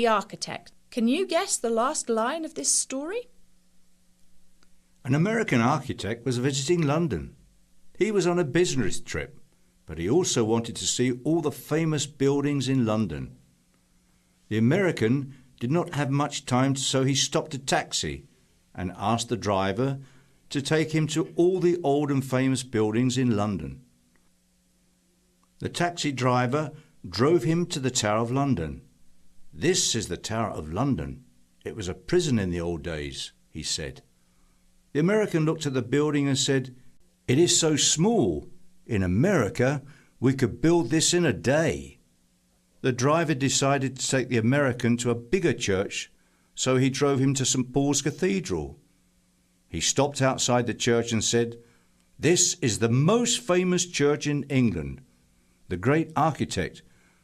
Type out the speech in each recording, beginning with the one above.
the architect. Can you guess the last line of this story? An American architect was visiting London. He was on a business trip, but he also wanted to see all the famous buildings in London. The American did not have much time, so he stopped a taxi and asked the driver to take him to all the old and famous buildings in London. The taxi driver drove him to the Tower of London. "This is the Tower of London. It was a prison in the old days," he said. The American looked at the building and said, "It is so small. In America, we could build this in a day." The driver decided to take the American to a bigger church, so he drove him to St. Paul's Cathedral. He stopped outside the church and said, "This is the most famous church in England. The great architect,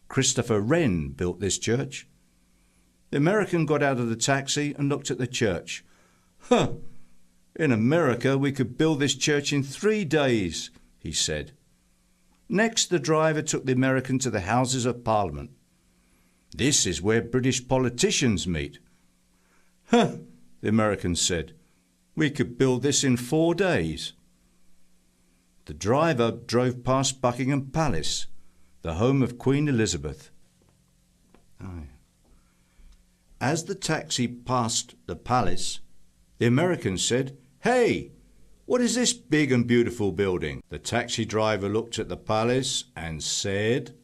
Christopher Wren, built this church." The American got out of the taxi and looked at the church. "Huh! In America, we could build this church in 3 days," he said. Next, the driver took the American to the Houses of Parliament. "This is where British politicians meet." "Huh!" the American said. "We could build this in 4 days." The driver drove past Buckingham Palace, the home of Queen Elizabeth. As the taxi passed the palace, the American said, "Hey, what is this big and beautiful building?" The taxi driver looked at the palace and said,